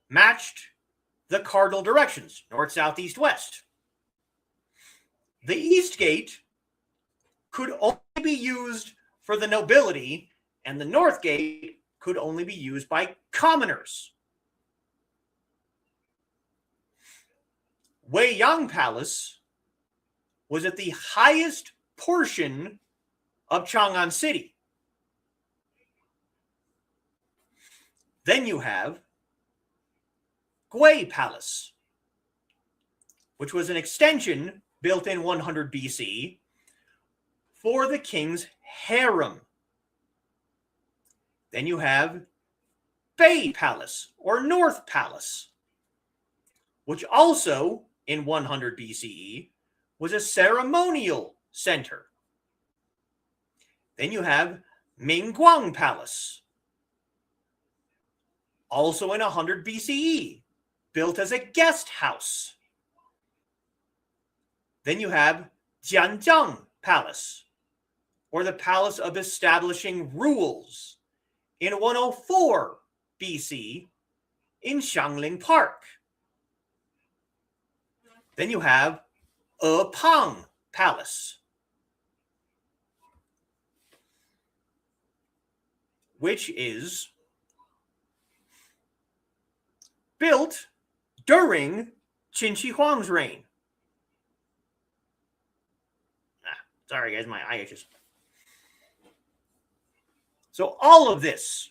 matched the cardinal directions, north, south, east, west. The east gate could only be used for the nobility, and the north gate could only be used by commoners. Weiyang Palace was at the highest portion of Cháng'ān City. Then you have Gui Palace, which was an extension built in 100 BC for the king's harem. Then you have Bei Palace, or North Palace, which also in 100 BCE was a ceremonial center. Then you have Mingguang Palace, also in 100 BCE, built as a guest house. Then you have Jianzhang Palace, or the Palace of Establishing Rules, in 104 BC in Xiangling Park. Then you have Pang Palace, which is built during Qin Shi Huang's reign. Sorry, guys, my eye itches. So all of this,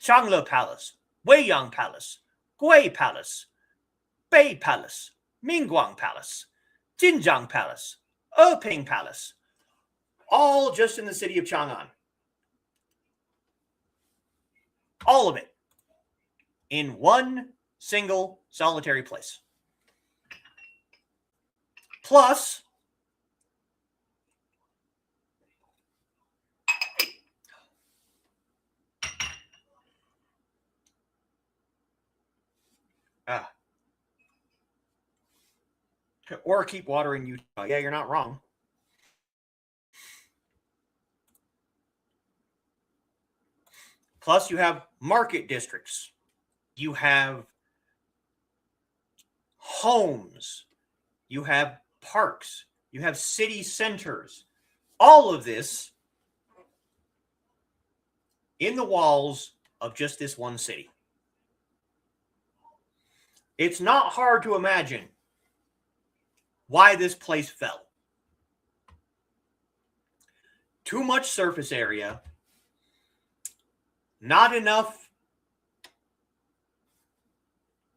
Chang'e Palace, Weiyang Palace, Gui Palace, Bei Palace, Mingguang Palace, Jinjiang Palace, Ping Palace, all just in the city of Cháng'ān. All of it in one single solitary place. Plus, or keep water in Utah. Yeah, you're not wrong. Plus, you have market districts. You have homes. You have parks. You have city centers. All of this in the walls of just this one city. It's not hard to imagine why this place fell. Too much surface area, not enough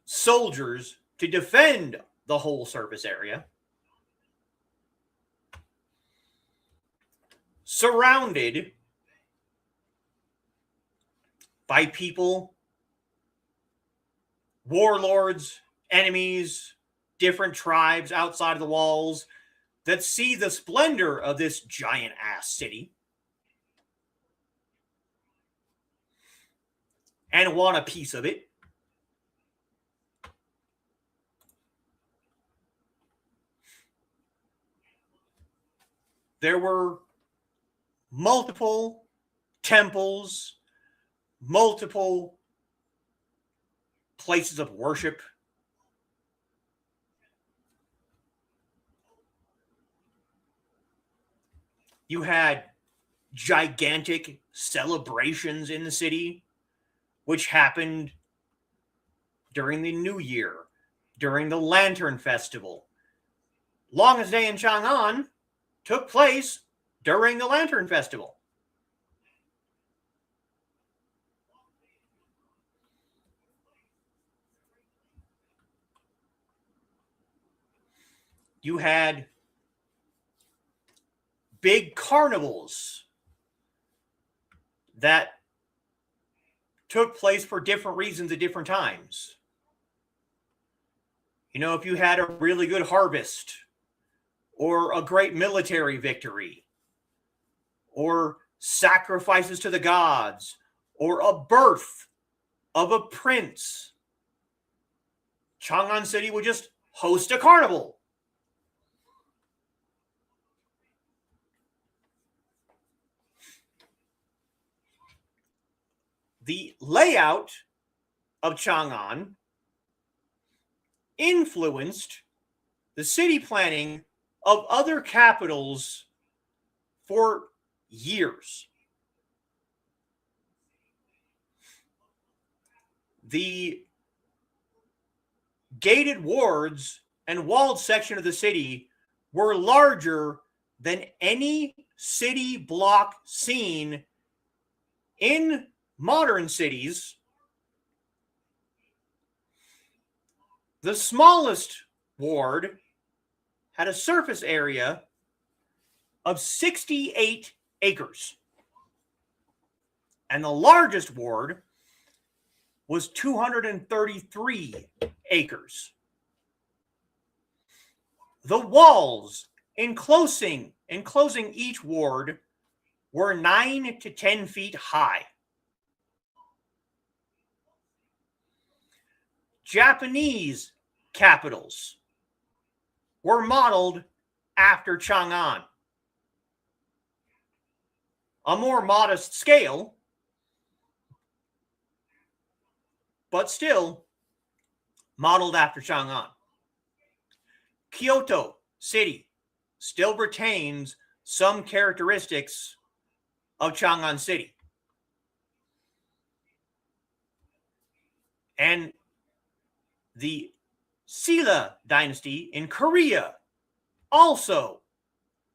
soldiers to defend the whole surface area, surrounded by people, warlords, enemies, different tribes outside of the walls that see the splendor of this giant ass city and want a piece of it. There were multiple temples, multiple places of worship. You had gigantic celebrations in the city, which happened during the New Year, during the Lantern Festival. Longest Day in Cháng'ān took place during the Lantern Festival. You had big carnivals that took place for different reasons at different times. You know, if you had a really good harvest, or a great military victory, or sacrifices to the gods, or a birth of a prince, Cháng'ān City would just host a carnival. The layout of Cháng'ān influenced the city planning of other capitals for years. The gated wards and walled section of the city were larger than any city block seen in modern cities. The smallest ward had a surface area of 68 acres. And the largest ward was 233 acres. The walls enclosing each ward were 9 to 10 feet high. Japanese capitals were modeled after Cháng'ān. A more modest scale, but still modeled after Cháng'ān. Kyoto City still retains some characteristics of Cháng'ān City. And the Silla dynasty in Korea also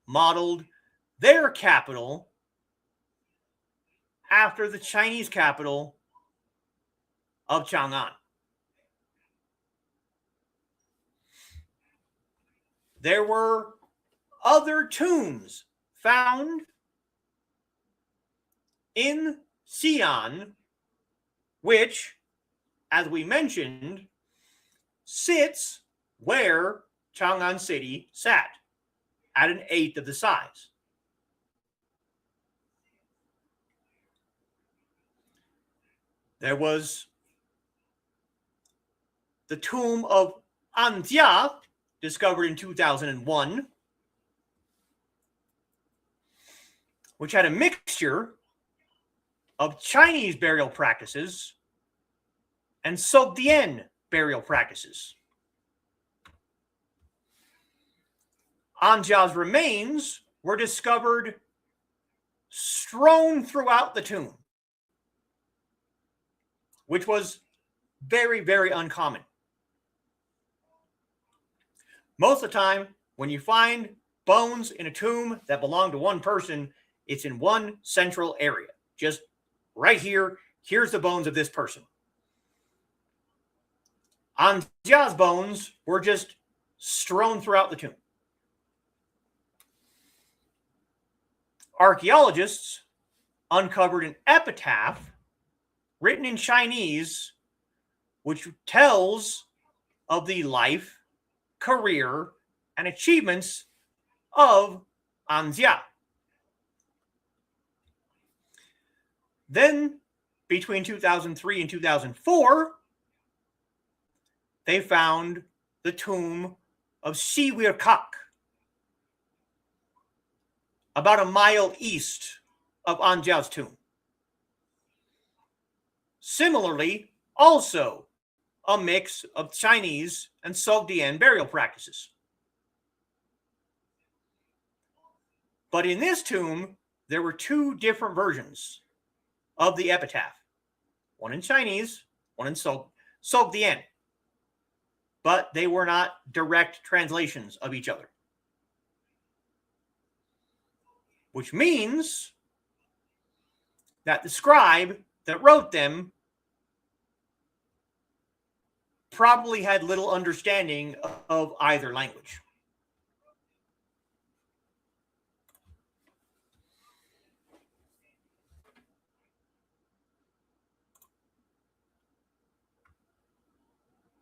modeled their capital after the Chinese capital of Cháng'ān. There were other tombs found in Xi'an, which, as we mentioned, sits where Cháng'ān City sat, at an eighth of the size. There was the tomb of Anjia, discovered in 2001, which had a mixture of Chinese burial practices and Sogdian burial practices. Anjia's remains were discovered strewn throughout the tomb, which was very, very uncommon. Most of the time, when you find bones in a tomb that belong to one person, it's in one central area. Just right here, here's the bones of this person. Anjia's bones were just strewn throughout the tomb. Archaeologists uncovered an epitaph written in Chinese, which tells of the life, career, and achievements of Anjia. Then, between 2003 and 2004, they found the tomb of Siwirkak, about a mile east of Anjia's tomb. Similarly, also a mix of Chinese and Sogdian burial practices. But in this tomb, there were two different versions of the epitaph. One in Chinese, one in Sogdian. But they were not direct translations of each other. Which means that the scribe that wrote them probably had little understanding of either language.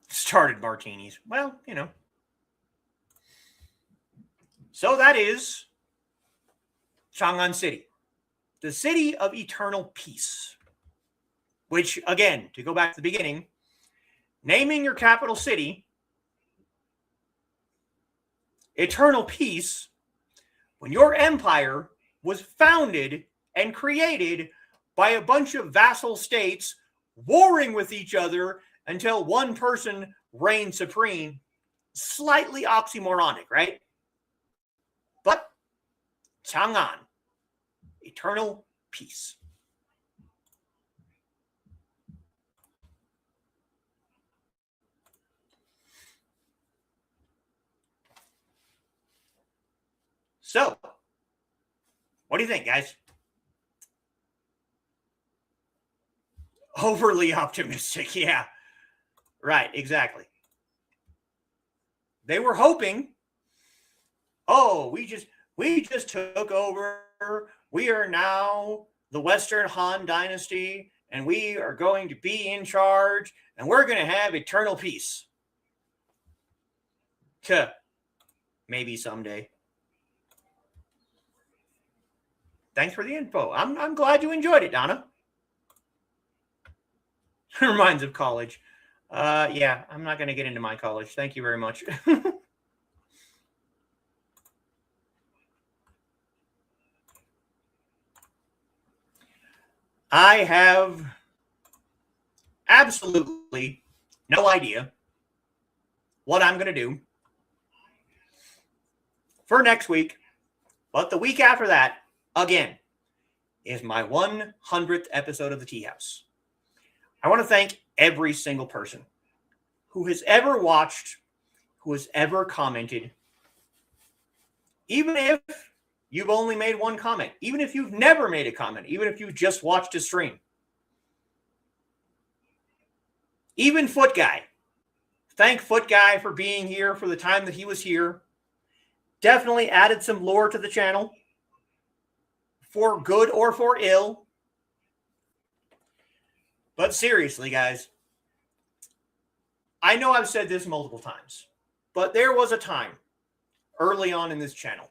Started martinis. Well, you know. So that is Cháng'ān City, the city of eternal peace. Which, again, to go back to the beginning, naming your capital city eternal peace when your empire was founded and created by a bunch of vassal states warring with each other until one person reigned supreme. Slightly oxymoronic, right? But Cháng'ān, eternal peace. So, what do you think, guys? Overly optimistic, yeah. Right, exactly. They were hoping, oh, we just took over. We are now the Western Han Dynasty, and we are going to be in charge, and we're going to have eternal peace. Maybe someday. Thanks for the info. I'm glad you enjoyed it, Donna. Reminds of college. Yeah, I'm not going to get into my college. Thank you very much. I have absolutely no idea what I'm going to do for next week, but the week after that, again, is my 100th episode of the Teahouse. I want to thank every single person who has ever watched, who has ever commented, even if you've only made one comment, even if you've never made a comment, even if you've just watched a stream. Even Foot Guy. Thank Foot Guy for being here for the time that he was here. Definitely added some lore to the channel, for good or for ill. But seriously, guys, I know I've said this multiple times, but there was a time early on in this channel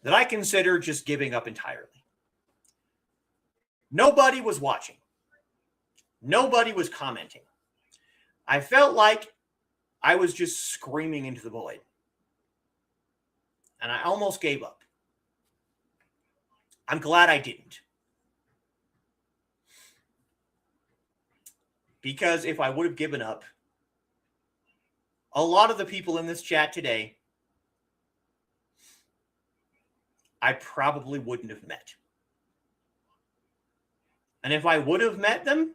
that I considered just giving up entirely. Nobody was watching. Nobody was commenting. I felt like I was just screaming into the void. And I almost gave up. I'm glad I didn't. Because if I would have given up, a lot of the people in this chat today, I probably wouldn't have met. And if I would have met them,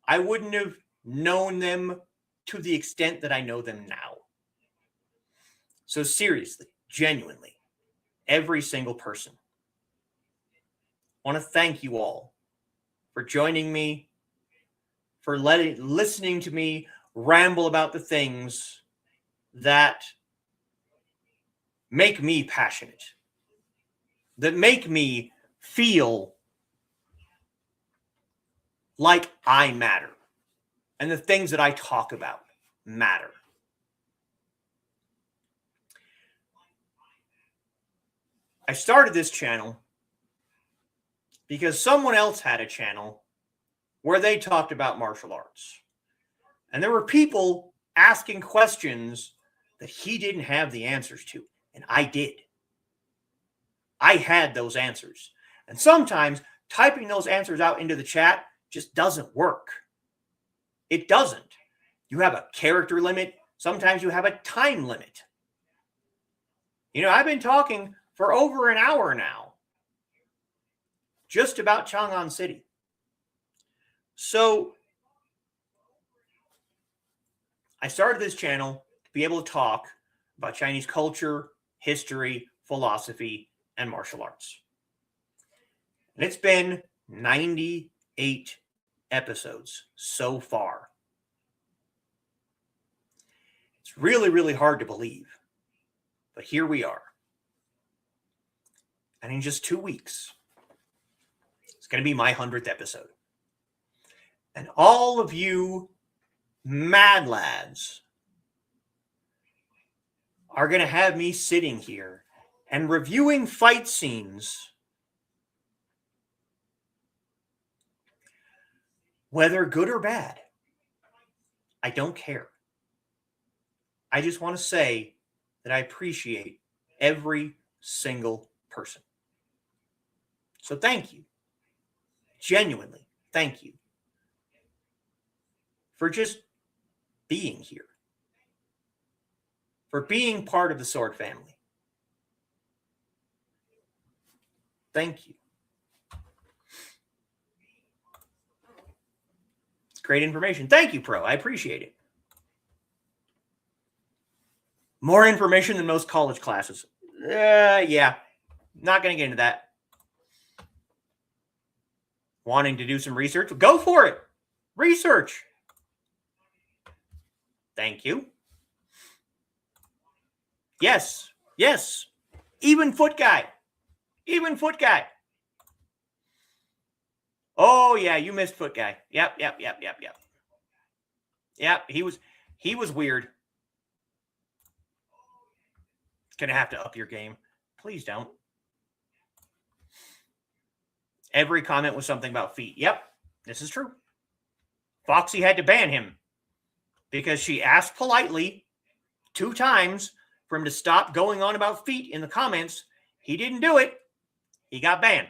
I wouldn't have known them to the extent that I know them now. So seriously, genuinely, every single person, I want to thank you all for joining me, for listening to me ramble about the things that make me passionate, that make me feel like I matter, and the things that I talk about matter. I started this channel because someone else had a channel where they talked about martial arts. And there were people asking questions that he didn't have the answers to, and I did. I had those answers. And sometimes typing those answers out into the chat just doesn't work. It doesn't. You have a character limit. Sometimes you have a time limit. You know, I've been talking for over an hour now, just about Cháng'ān City. So I started this channel to be able to talk about Chinese culture, history, philosophy, and martial arts. And it's been 98 episodes so far. It's really, really hard to believe. But here we are. And in just 2 weeks, it's going to be my 100th episode. And all of you mad lads are going to have me sitting here and reviewing fight scenes, whether good or bad. I don't care. I just want to say that I appreciate every single person. So thank you. Genuinely, thank you for just being here, for being part of the Sword family. Thank you. It's great information. Thank you, Pro. I appreciate it. More information than most college classes. Yeah. Not going to get into that. Wanting to do some research? Go for it. Research. Thank you. Yes. Yes. Even foot guy. Even foot guy. Oh, yeah. You missed foot guy. Yep. Yep. He was weird. Gonna have to up your game. Please don't. Every comment was something about feet. Yep, this is true. Foxy had to ban him because she asked politely 2 times for him to stop going on about feet in the comments. He didn't do it. He got banned.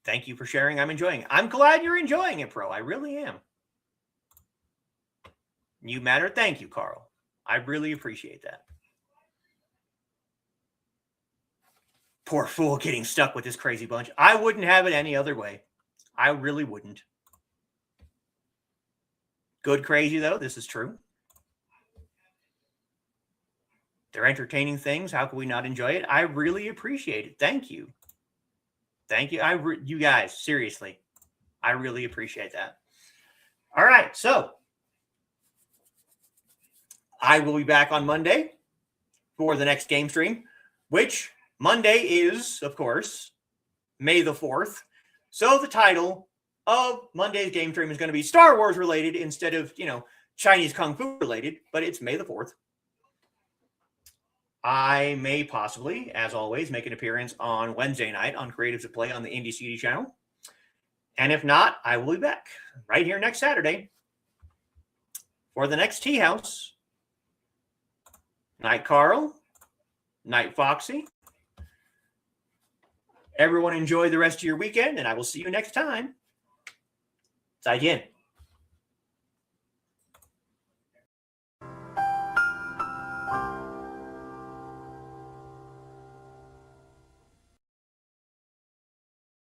Thank you for sharing. I'm enjoying it. I'm glad you're enjoying it, Pro. I really am. You matter. Thank you, Carl. I really appreciate that. Poor fool getting stuck with this crazy bunch. I wouldn't have it any other way. I really wouldn't. Good crazy, though. This is true. They're entertaining things. How can we not enjoy it? I really appreciate it. Thank you. Thank you. You guys, seriously, I really appreciate that. All right. So I will be back on Monday for the next game stream, which Monday is, of course, May the 4th. So the title of Monday's game stream is going to be Star Wars related instead of, Chinese Kung Fu related, but it's May the 4th. I may possibly, as always, make an appearance on Wednesday night on Creatives at Play on the Indie CD channel. And if not, I will be back right here next Saturday for the next Teahouse. Night, Carl. Night, Foxy. Everyone enjoy the rest of your weekend, and I will see you next time. 再见。